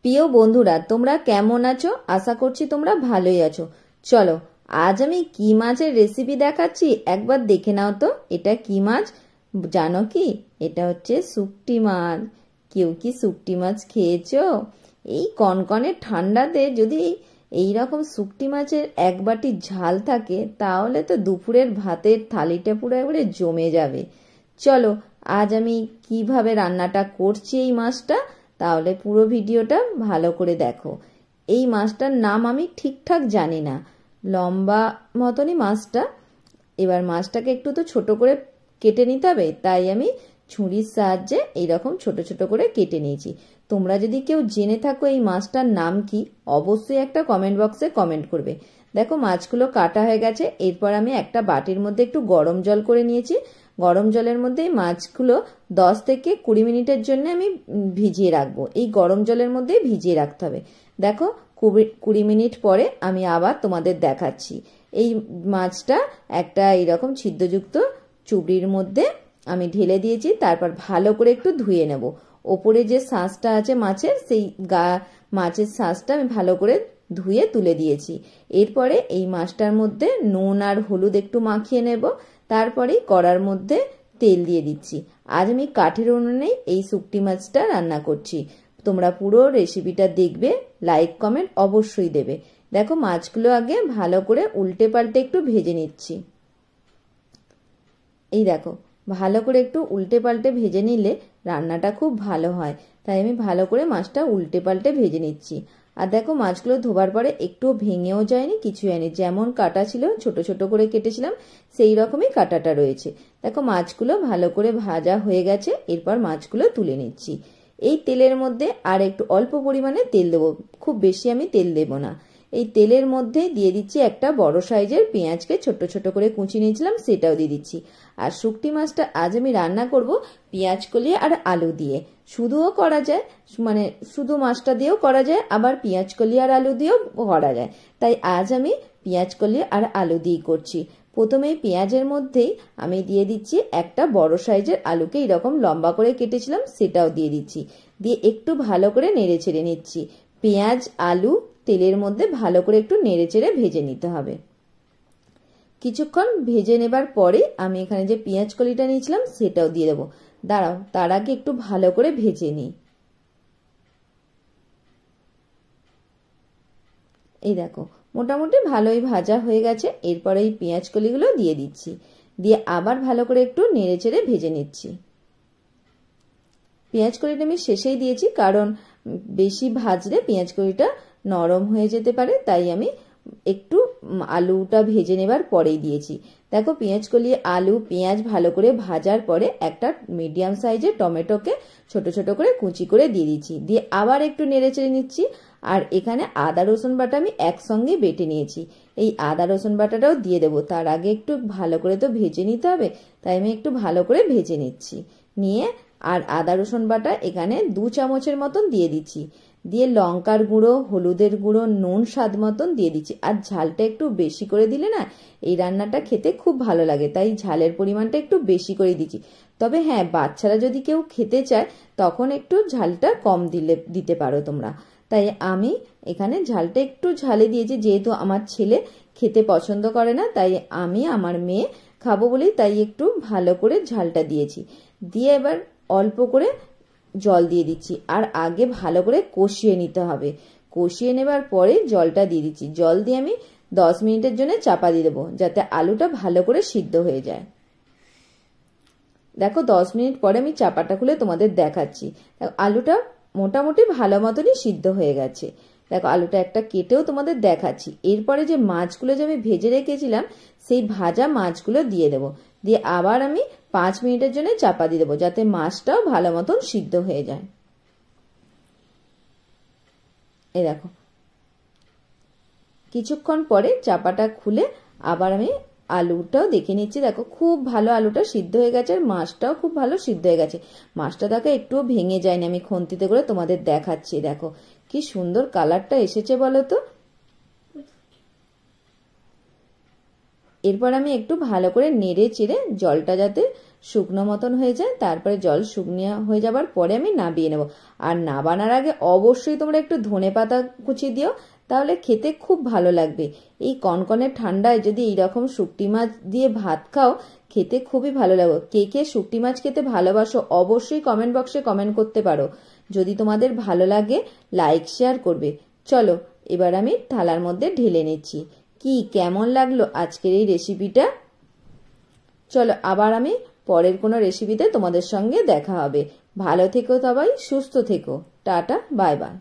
প্রিয় বন্ধুরা, তোমরা কেমন আছো? আশা করছি তোমরা ভালোই আছো। চলো, আজ আমি কি মাছের রেসিপি দেখাচ্ছি একবার দেখে নাও তো। এটা কি মাছ জানো কি? এটা হচ্ছে শুকটি মাছ। কেউ কি শুকটি মাছ খেয়েছো? এই কনকনে ঠান্ডাতে যদি এই রকম শুকটি মাছের এক বাটি ঝাল থাকে তাহলে তো দুপুরের ভাতের থালিটা পুরো একবারে জমে যাবে। চলো, আজ আমি কিভাবে রান্নাটা করছি এই মাছটা, তাহলে পুরো ভিডিওটা ভালো করে দেখো। এই মাছটার নাম আমি ঠিকঠাক জানি না, লম্বা মতনই মাছটা। এবার মাছটাকে একটু তো ছোট করে কেটে নিতে হবে, তাই আমি ছুরির সাহায্যে এইরকম ছোট ছোট করে কেটে নিয়েছি। তোমরা যদি কেউ জেনে থাকো এই মাছটার নাম কি, অবশ্যই একটা কমেন্ট বক্সে কমেন্ট করবে। দেখো, মাছগুলো কাটা হয়ে গেছে। এরপর আমি একটা বাটির মধ্যে একটু গরম জল করে নিয়েছি। গরম জলের মধ্যে এই মাছগুলো 10 থেকে 20 মিনিটের জন্য আমি ভিজিয়ে রাখবো। এই গরম জলের মধ্যেই ভিজিয়ে রাখতে হবে। দেখো, 20 মিনিট পরে আমি আবার তোমাদের দেখাচ্ছি। এই মাছটা একটা এইরকম ছিদ্রযুক্ত চুবড়ির মধ্যে আমি ঢেলে দিয়েছি। তারপর ভালো করে একটু ধুয়ে নেব। ওপরে যে শাঁসটা আছে মাছের, সেই মাছের শাঁসটা আমি ভালো করে ধুয়ে তুলে দিয়েছি। এরপরে এই মাছটার মধ্যে নুন আর হলুদ একটু মাখিয়ে নেব। তারপরে কড়ার মধ্যে তেল দিয়ে দিচ্ছি। আজ আমি কাঠের উনুনে এই শুকটি মাছটা রান্না করছি। তোমরা পুরো রেসিপিটা দেখবে, লাইক কমেন্ট অবশ্যই দেবে। দেখো, মাছগুলো আগে ভালো করে উল্টে পাল্টে একটু ভেজে নিচ্ছি। এই দেখো, ভালো করে একটু উল্টে পাল্টে ভেজে নিলে রান্নাটা খুব ভালো হয়। তাই আমি ভালো করে মাছটা উল্টে পাল্টে ভেজে নিচ্ছি। আর দেখো, মাছগুলো ধোবার পরে একটু ভেঙেও যায়নি, কিছু হয়নি। যেমন কাটা ছিল, ছোট ছোট করে কেটেছিলাম, সেই রকমই কাটাটা রয়েছে। দেখো, মাছগুলো ভালো করে ভাজা হয়ে গেছে। এরপর মাছগুলো তুলে নিচ্ছি। এই তেলের মধ্যে আর একটু অল্প পরিমাণে তেল দেবো, খুব বেশি আমি তেল দেবো না। এই তেলের মধ্যে দিয়ে দিচ্ছি একটা বড় সাইজের পেঁয়াজকে ছোট ছোট করে কুচি নিয়েছিলাম, সেটাও দিয়ে দিচ্ছি। আর শুকটি মাছটা আজ আমি রান্না করব পেঁয়াজ কলি আর আলু দিয়ে। শুধুও করা যায়, মানে শুধু মাছটা দিয়েও করা যায়, আবার পেঁয়াজ কলি আর আলু দিয়েও করা যায়। তাই আজ আমি পেঁয়াজ কলি আর আলু দিয়ে করছি। প্রথমে পেঁয়াজের মধ্যেই আমি দিয়ে দিচ্ছি একটা বড় সাইজের আলুকে এরকম লম্বা করে কেটেছিলাম, সেটাও দিয়ে দিচ্ছি। দিয়ে একটু ভালো করে নেড়ে ছেড়ে নিচ্ছি। পেঁয়াজ আলু তেলের মধ্যে ভালো করে একটু নেড়ে চেড়ে ভেজে নিতে হবে। কিছুক্ষণ ভেজে নেবার পরে আমি এখানে যে পেঁয়াজ কলিটা নিয়েছিলাম সেটাও দিয়ে দেবো। দাঁড়াও, তার আগে একটু ভালো করে ভেজে নিই। এই দেখো, মোটামুটি ভালোই ভাজা হয়ে গেছে। এরপরে এই পেঁয়াজ কলিগুলো দিয়ে দিচ্ছি। দিয়ে আবার ভালো করে একটু নেড়ে চেড়ে ভেজে নিচ্ছি। পেঁয়াজ কলিটা আমি শেষেই দিয়েছি, কারণ বেশি ভাজলে পেঁয়াজ কলিটা নরম হয়ে যেতে পারে, তাই আমি একটু আলুটা ভেজে নেবার পরেই দিয়েছি। দেখো, পেঁয়াজ কলি আলু পেঁয়াজ ভালো করে ভাজার পরে একটা মিডিয়াম সাইজের টমেটোকে ছোট ছোট করে কুচি করে দিয়ে দিচ্ছি। দিয়ে আবার একটু নেড়ে চেড়ে নিচ্ছি। আর এখানে আদা রসুন বাটা আমি একসঙ্গে বেটে নিয়েছি, এই আদা রসুন বাটাটাও দিয়ে দেবো। তার আগে একটু ভালো করে তো ভেজে নিতে হবে, তাই আমি একটু ভালো করে ভেজে নিচ্ছি। নিয়ে আর আদা রসুন বাটা এখানে 2 চামচের মতন দিয়ে দিচ্ছি। দিয়ে লঙ্কার গুঁড়ো, হলুদের গুঁড়ো, নুন স্বাদ মতন দিয়ে দিচ্ছি। আর ঝালটা একটু বেশি করে দিলে না এই রান্নাটা খেতে খুব ভালো লাগে, তাই ঝালের পরিমাণটা একটু বেশি করে দিচ্ছি। তবে হ্যাঁ, বাচ্চারা যদি কেউ খেতে চায় তখন একটু ঝালটা কম দিতে পারো তোমরা। তাই আমি এখানে ঝালটা একটু ঝালে দিয়েছি, যেহেতু আমার ছেলে খেতে পছন্দ করে না, তাই আমি আমার মেয়ে খাবো বলেই তাই একটু ভালো করে ঝালটা দিয়েছি। দিয়ে এবার অল্প করে জল দিয়ে দিচ্ছি। আর আগে ভালো করে কষিয়ে নিতে হবে। কষিয়ে নেবার পরে জলটা দিয়ে দিচ্ছি। জল দিয়ে আমি 10 মিনিটের জন্য চাপা দিয়ে দেবো, যাতে আলুটা ভালো করে সিদ্ধ হয়ে যায়। দেখো, 10 মিনিট পরে আমি চাপাটা খুলে তোমাদের দেখাচ্ছি। আলুটা মোটামুটি ভালো মতনই সিদ্ধ হয়ে গেছে। দেখো, আলুটা একটা কেটেও তোমাদের দেখাচ্ছি। এরপরে যে মাছগুলো যে আমি ভেজে রেখেছিলাম সেই ভাজা মাছগুলো দিয়ে দেবো। দিয়ে আবার আমি 5 মিনিটের জন্য চাপা দিয়ে দেবো, যাতে মাছটাও ভালো মতন সিদ্ধ হয়ে যায়। এই দেখো, কিছুক্ষণ পরে চাপাটা খুলে আবার আমি আলুটাও দেখে নিচ্ছি। দেখো, খুব ভালো আলুটা সিদ্ধ হয়ে গেছে, আর মাছটাও খুব ভালো সিদ্ধ হয়ে গেছে। মাছটা দেখো একটুও ভেঙে যায়নি, আমি খুন্তিতে করে তোমাদের দেখাচ্ছি। দেখো কি সুন্দর কালারটা এসেছে বলো তো। এরপর আমি একটু ভালো করে নেড়ে চেড়ে জলটা যাতে শুকনো মতন হয়ে যায়, তারপরে জল শুকনো হয়ে যাবার পরে আমি নাবিয়ে নেব। আর নাবানোর আগে অবশ্যই তোমরা একটু ধনেপাতা কুচি দিও, তাহলে খেতে খুব ভালো লাগবে। এই কনকনে ঠান্ডায় যদি এইরকম শুকটি মাছ দিয়ে ভাত খাও, খেতে খুবই ভালো লাগবে। কে কে শুকটি মাছ খেতে ভালোবাসো অবশ্যই কমেন্ট বক্সে কমেন্ট করতে পারো। যদি তোমাদের ভালো লাগে লাইক শেয়ার করবে। চলো এবার আমি থালার মধ্যে ঢেলে নিচ্ছি। কি কেমন লাগলো আজকের এই রেসিপিটা? চলো আবার আমি পরের কোনো রেসিপিতে তোমাদের সঙ্গে দেখা হবে। ভালো থেকো সবাই, সুস্থ থেকো। Tata, bye bye.